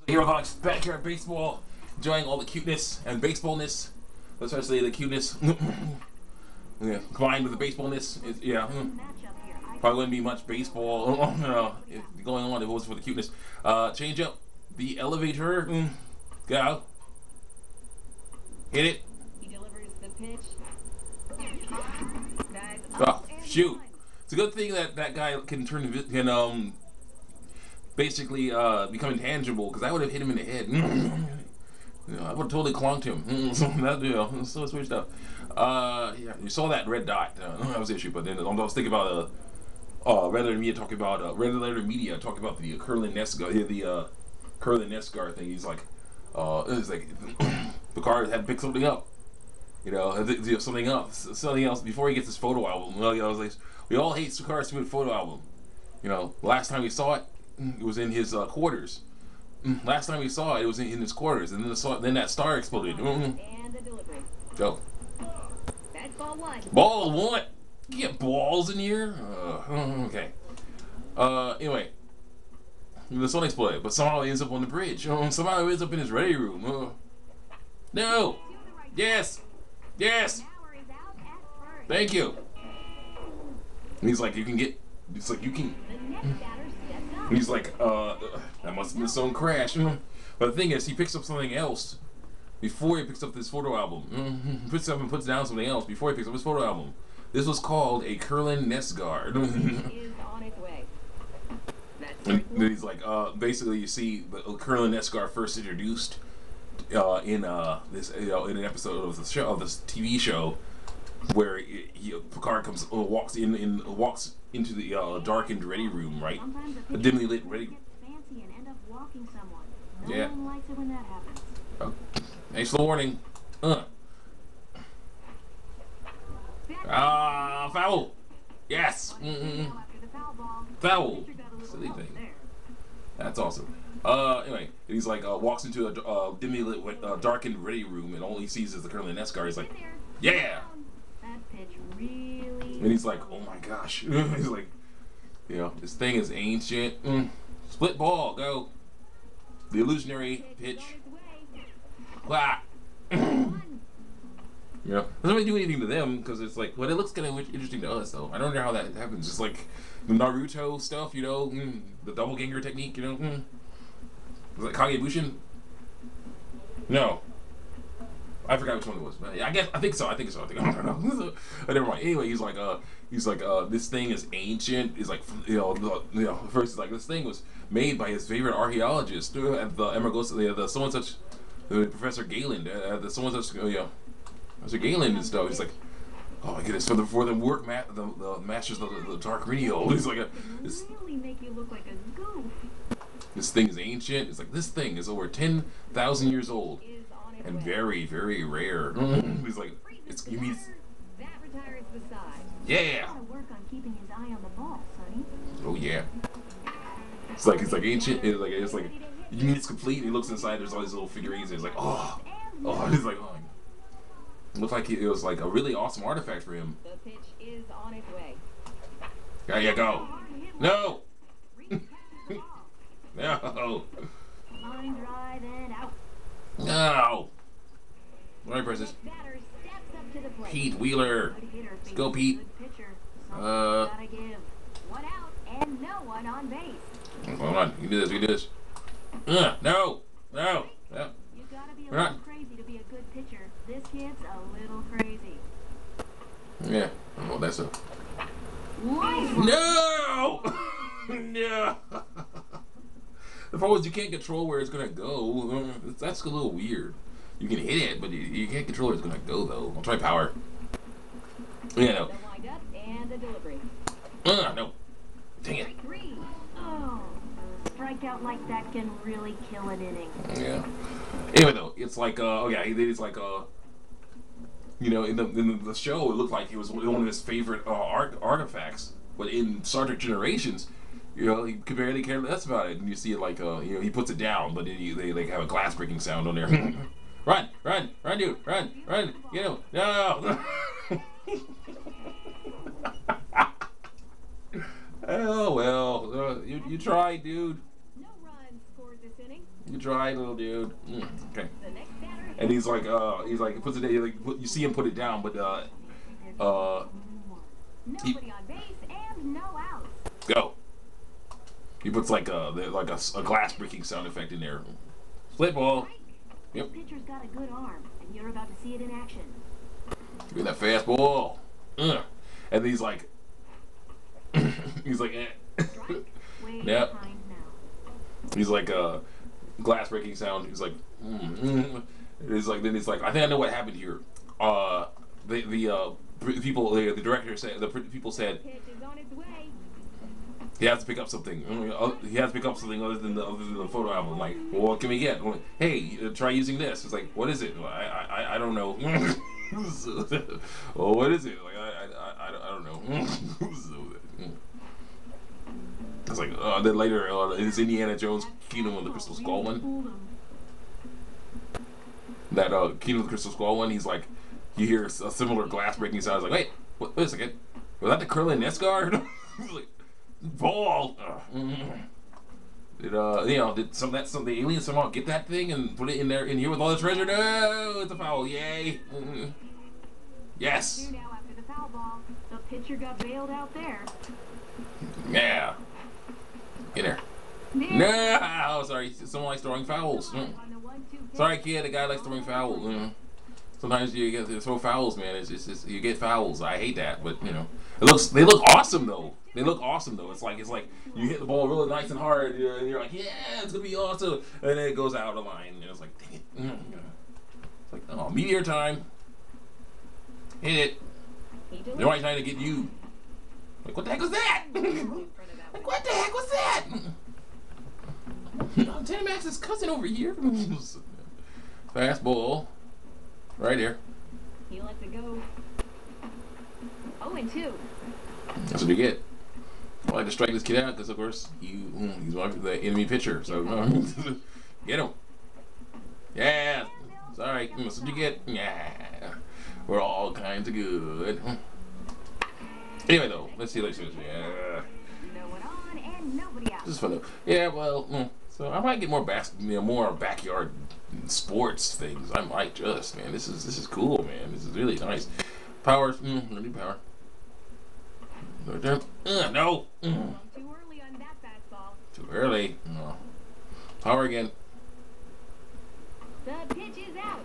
Hero Hawks back here at baseball, enjoying all the cuteness and baseballness, especially the cuteness. Yeah, combined with the baseballness. Probably wouldn't be much baseball going on if it was for the cuteness. Change up the elevator. Go. Hit it. He delivers the pitch. Oh, shoot. It's a good thing that that guy can basically become intangible, because I would have hit him in the head. I would have totally clonked him. So switched up. Yeah, you saw that red dot. That was the issue. But then I was thinking about Red Letter Media talking about the Curlin Nesgar, the Curlin Nesgar thing. He's like, it's like Picard had to pick something up. Something else before he gets his photo album. Well, I was like, we all hate Picard's stupid photo album. Last time we saw it, it was in his quarters. Last time we saw it, it was in his quarters, and then that star exploded. And the delivery. Go. That's ball one. Ball one. You get balls in here. Okay. Anyway, the sun exploded, but somehow it ends up on the bridge. Somehow it ends up in his ready room. No. Yes. Yes. Power is out at first. Thank you. And he's like, you can get. It's like you can. The next batter steps up. He's like, that must have been some crash. But the thing is, he picks up something else before he picks up this photo album. Puts up and puts down something else before he picks up his photo album. This was called a Curlin Nesgar. Is on its way. That's And then he's like, basically, you see the Curlin Nesgar first introduced in this, in an episode of the show, of this TV show, where Picard walks into the darkened ready room, right? Sometimes A dimly lit ready. get fancy and end up walking someone. No Yeah. one likes it when that happens. Thanks for the warning. Foul. Yes. Now after the foul ball, Foul. pitcher got a little Silly lost thing. there. That's awesome. Anyway, he's like walks into a dimly lit, darkened ready room, and all he sees is the Curlin Nesgar. He's like, In there. yeah. That pitch really. And he's like, oh my gosh. He's like, this thing is ancient. Split ball, go. The illusionary pitch. Wow. Doesn't really do anything to them, because it's like, well, it looks kind of interesting to us, though. I don't know how that happens. Just like the Naruto stuff, the doppelganger technique, Was it Kagebushin? No. I forgot which one it was. But I think so. I don't know. But never mind. Anyway, he's like, this thing is ancient. He's like, first he's like, this thing was made by his favorite archaeologist at the Emergosa, the so and such, Professor Galen, the so and such, Professor Galen and stuff. He's like, oh my goodness, for the the masters of the Dark Rio. He's like, this Really make you look like a goof. thing is ancient. It's like, this thing is over 10,000 years old Is on its and way. very, very rare. He's like, Freezes you the mean, batter. That retires the side. yeah. Gotta work on keeping his eye on the ball, Sonny. Oh yeah. It's like ancient. It's like you mean it's complete. He looks inside. There's all these little figurines. And he's like, oh. He's like, oh. It looked like it was like a really awesome artifact for him. The pitch is on its way. There you go. No. Reaches the ball. No. Line drive and out. No. All right, Princess. Batter steps up to the plate. Pete Wheeler. Good hitter Let's go, faces Pete. good pitcher. Something's Uh. gotta give. One out and no one on base. Hold on. You do this. No. No. No. You gotta be a We're little not- crazy to be a good pitcher. This kid's a little crazy. Yeah. Well, that's a. Line No. No. The problem is you can't control where it's gonna go. That's a little weird. You can hit it, but you can't control where it's gonna go, though. I'll try power. Yeah, no. The windup and the delivery. No. Dang it. Strike three. Oh, strikeout like that can really kill an inning. Yeah. Anyway, though, it's like, it's like, in the show, it looked like it was one of his favorite artifacts. But in Star Trek Generations, he could barely care less about it. And you see it like, he puts it down, but then they like have a glass breaking sound on there. Run, dude, run, get him, no. Oh well, you tried, dude. No runs scored this inning. Good try, little dude. Okay. And he's like, he puts it. You see him put it down, but Nobody on base and no outs. go. He puts like a glass breaking sound effect in there. Split ball. Yep. The pitcher's got a good arm, and you're about to see it in action. Give me that fastball. And he's like, he's like, Way Yep. behind now. He's like glass breaking sound. He's like, It's like then it's like I think I know what happened here. The people, the director said, the people said Pitch is on its way. he has to pick up something. He has to pick up something other than the photo album. Like, well, what can we get? I'm like, hey, try using this. It's like, what is it? I don't know. Well, what is it? Like, I don't know. It's like then later it's Indiana Jones Kingdom of the Crystal Skull one. That Kingdom of the Crystal Skull one. He's like, you hear a similar glass breaking sound. It's like, wait a second. Was that the Krillin Nesgar? Like, ball. Did the aliens somehow get that thing and put it in here with all the treasure? No, it's a foul. Yay. Yes. Two now after the foul ball. The pitcher got bailed out there. Yeah. Get there. No, sorry. Someone likes throwing fouls. On the 1-2 Sorry, kid. The guy likes throwing fouls. Sometimes you get to throw fouls, man. It's just you get fouls. I hate that, but you know, they look awesome though. They look awesome though. It's like you hit the ball really nice and hard, and you're like, yeah, it's gonna be awesome, and then it goes out of line, and it's like, dang it. It's like, oh, meteor time. Hit it. They're right trying to get you. Like, what the heck was that? Like, what the heck was that? Dynamax's cousin over here. Fastball. Right here. He lets it go. 0-2. That's what you get. I like to strike this kid out because, of course, he's the enemy pitcher. So, get him. Yeah. Sorry. That's what you get. Yeah. We're all kinds of good. Anyway, though, let's see. Yeah. No one on and nobody out. This is fun, though. Yeah, well, so I might get more more backyard sports things. I might just, man. This is cool, man. This is really nice. Power. New power. No. Too early on that fastball. Too early. No. Power again. The pitch is out.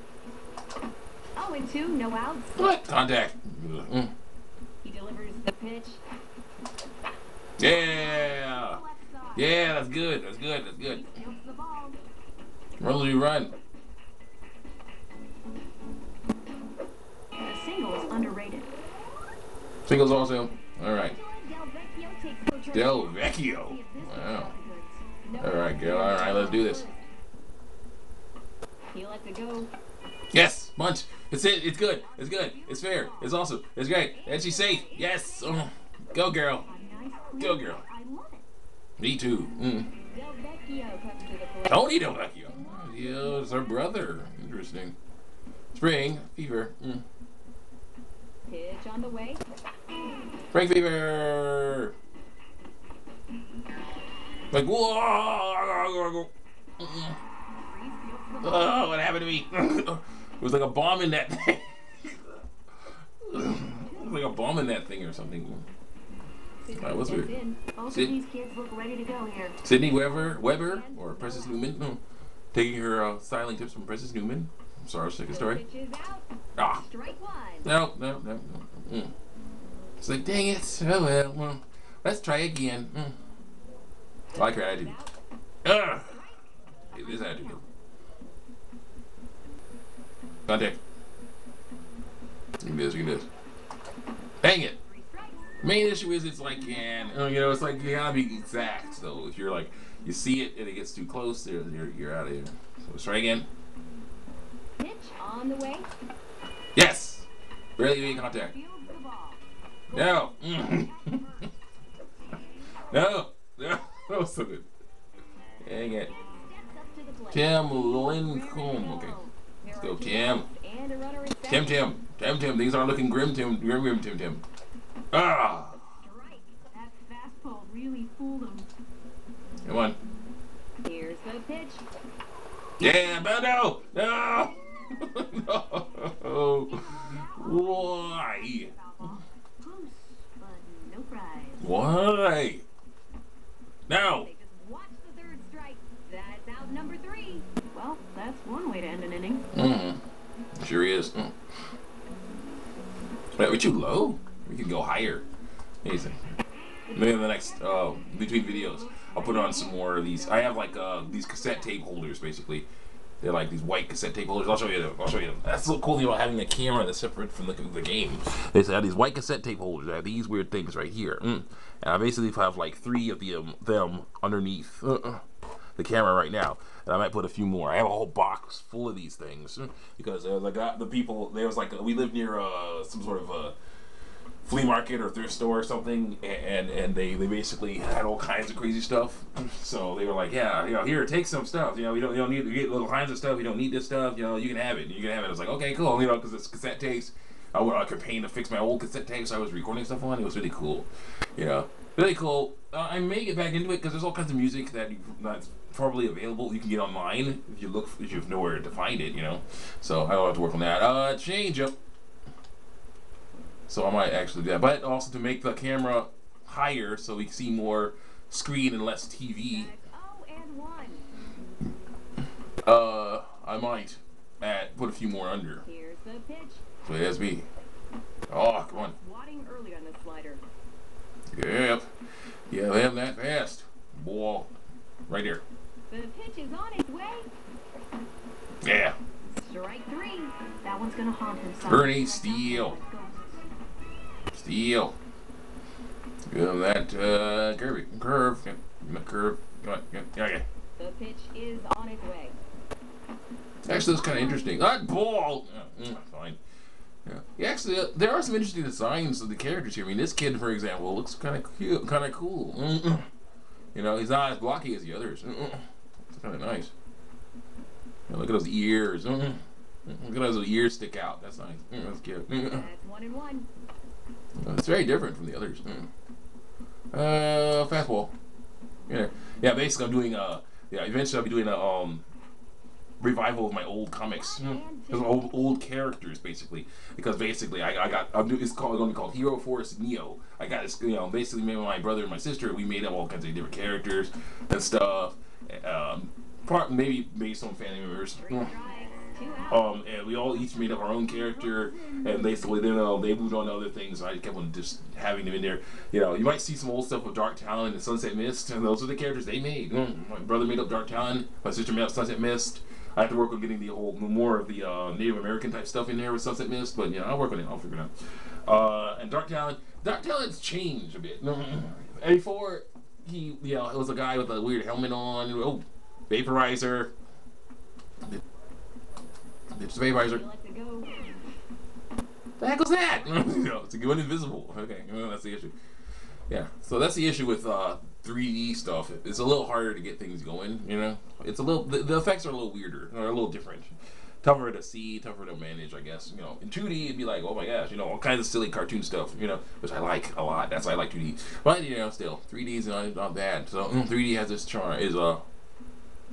0-2, no outs. What? Contact. He delivers the pitch. Yeah. Left side. Yeah, that's good. That's good. That's good. He steals the ball. Run, you run. The single is underrated. Singles also. All right. Del Vecchio takes control. Del Vecchio. Wow. All right, girl. All right, let's do this. He lets it go. Yes, munch. It's it. It's good. It's good. It's fair. It's awesome. It's great. And she's safe. Yes. Go, girl. A nice Go, clear. girl. I love it. Me too. Del Vecchio comes to the plate. Tony Del Vecchio. Yeah, it's our brother. Interesting. Spring fever. Pitch on the way. Spring fever. Like whoa. Freeze fields the ball. Oh, what happened to me? It was like a bomb in that thing. It was like a bomb in that thing or something. Alright, what's Steps weird? in. Both of Sid- these kids look ready to go here. Sydney Weber or Princess Newman, taking her styling tips from Princess Newman. I'm sorry, second story. Pitch is out. Ah, Strike one. no. It's like, dang it. Oh well. Let's try again. I like her attitude. Ugh. It is attitude. Contact. Look at this. Dang it. Three strikes. Main issue is it's like, it's like you gotta be exact. So if you're like, you see it and it gets too close, you're out of here. So let's try again. Pitch on the way. Yes. Barely made contact. Fields the ball. No. No. That was so good. Dang it. Steps up to the plate. Tim Lincombe. Okay. Let's go, Tim. And a runner in second. Tim. Things aren't looking grim, Tim. Ah. Strike. That fastball really fooled him. Come on. Here's the pitch. Yeah, but no, no, no. Why? Close, but no prize. Why? No. They just watched the third strike. That's out number 3. Well, that's one way to end an inning. Sure is. Wait, we too low? We can go higher. Amazing. Maybe in the next between videos, I'll put on some more of these. I have like these cassette tape holders, basically. They're like these white cassette tape holders. I'll show you them. I'll show you them. That's the cool thing about having a camera that's separate from the game. They have these white cassette tape holders. I have these weird things right here, and I basically have like 3 of them underneath the camera right now, and I might put a few more. I have a whole box full of these things because I got the people. There was like we live near some sort of flea market or thrift store or something, and they basically had all kinds of crazy stuff. So they were like, yeah, here, take some stuff. You don't need to get little kinds of stuff. You don't need this stuff. You can have it. You can have it. I was like, okay, cool. Because it's cassette tapes. I could pay to fix my old cassette tapes I was recording stuff on. It was really cool. Really cool. I may get back into it because there's all kinds of music that's probably available. You can get online if you have nowhere to find it. So I don't have to work on that. Change up. So I might actually do that, but also to make the camera higher so we can see more screen and less TV. I might put a few more under. Here's the pitch. So it has me. Oh, come on. Swatting early on the slider. Yep. Yeah, they have that fast. Ball. Right there. The pitch is on its way. Yeah. Strike 3. That one's gonna haunt him. Bernie Steele. Steele. Good that curve. Come on. Okay. The pitch is on its way. Actually, that's kind of interesting. That ball. Fine. Yeah. Actually, there are some interesting designs of the characters here. I mean, this kid, for example, looks kind of cute, kind of cool. He's not as blocky as the others. It's kind of nice. Look at those ears. Look at those ears stick out. That's nice. That's cute. That's 1-1. It's very different from the others. Fastball. Yeah. Basically, I'm doing eventually I'll be doing a revival of my old comics, old characters, basically. Because basically, it's going to be called Hero Force Neo. I got this, basically, me and my brother and my sister, we made up all kinds of different characters and stuff. Maybe based on family members. And we all each made up our own character, and basically then they moved on to other things. And I kept on just having them in there. You might see some old stuff with Dark Talon and Sunset Mist, and those are the characters they made. My brother made up Dark Talon, my sister made up Sunset Mist. I have to work on getting more of the Native American type stuff in there with Sunset Mist, but I'll work on it. I'll figure it out. And Dark Talon's changed a bit. Before it was a guy with a weird helmet on. Oh, vaporizer. It's the vaporizer. The heck was that? It's going invisible. Okay, that's the issue. Yeah, so that's the issue with 3D stuff. It's a little harder to get things going. It's a little the effects are a little weirder, or a little different, tougher to see, tougher to manage. I guess in 2D it'd be like, oh my gosh, all kinds of silly cartoon stuff. Which I like a lot. That's why I like 2D. But still 3D is not bad. So 3D has its charm.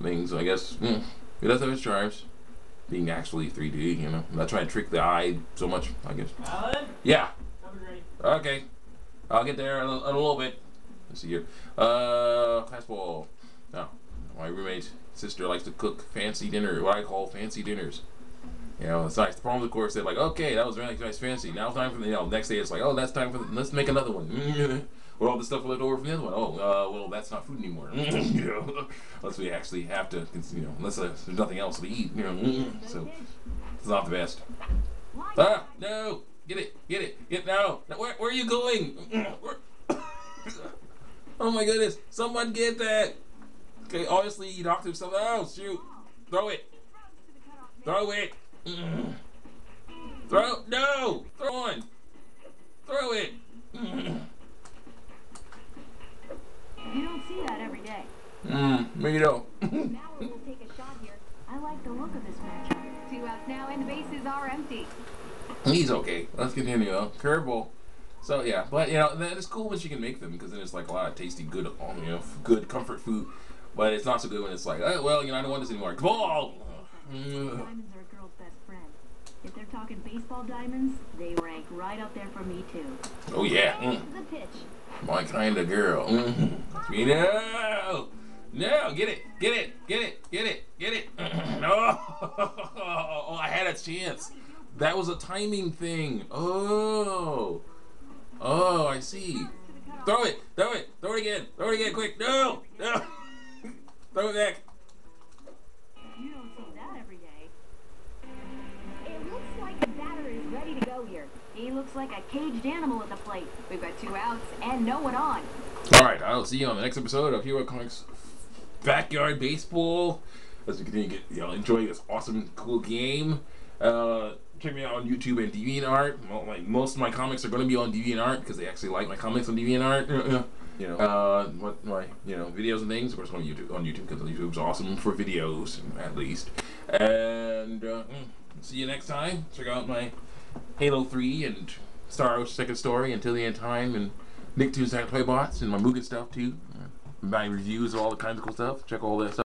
Things I guess. It does have its charms. Being actually 3D, I'm not trying to trick the eye so much, I guess. Alan? Yeah. I'm ready. Okay. I'll get there in a little bit. Let's see here. Fastball. Now, my roommate's sister likes to cook fancy dinner, what I call fancy dinners. It's nice. The problem, of course, they're like, okay, that was really nice, fancy. Now it's time for the, next day it's like, oh, that's time for let's make another one. With all the stuff left over from the other one. Oh, well, that's not food anymore. Unless we actually have to, unless there's nothing else to eat. So it's not the best. Ah, no, get it, no. Where are you going? Oh my goodness, someone get that. Okay, obviously he knocked himself. Oh shoot, throw it. No, throw on. Throw it. You don't see that every day. Maybe you don't. Now we'll take a shot here. I like the look of this matchup. 2 outs now and the bases are empty. He's okay. Let's continue though. Curveball. So yeah, but that is cool when she can make them because then it's like a lot of tasty, good, good comfort food. But it's not so good when it's like, oh, well, I don't want this anymore. Ball. Diamonds are a girl's best friend. If they're talking baseball diamonds, they rank right up there for me too. Oh yeah. The pitch. My kind of girl. Me no. No, get it. Oh, I had a chance. That was a timing thing. Oh, I see. Throw it again, quick. No. Throw it back. You don't see that every day. It looks like the batter is ready to go here. He looks like a caged animal at the plate. We've got 2 outs and no one on. All right, I'll see you on the next episode of Hero Comics Backyard Baseball. As we continue to get, enjoy this awesome, cool game. Check me out on YouTube and DeviantArt. Well, like most of my comics are going to be on DeviantArt because they actually like my comics on DeviantArt. What my videos and things, of course, on YouTube because YouTube's awesome for videos at least. And see you next time. Check out my Halo 3 and Star Wars Second Story Until the End Time and Nicktoons Toybots and my Mugen stuff too. My reviews of all the kinds of cool stuff. Check all that stuff.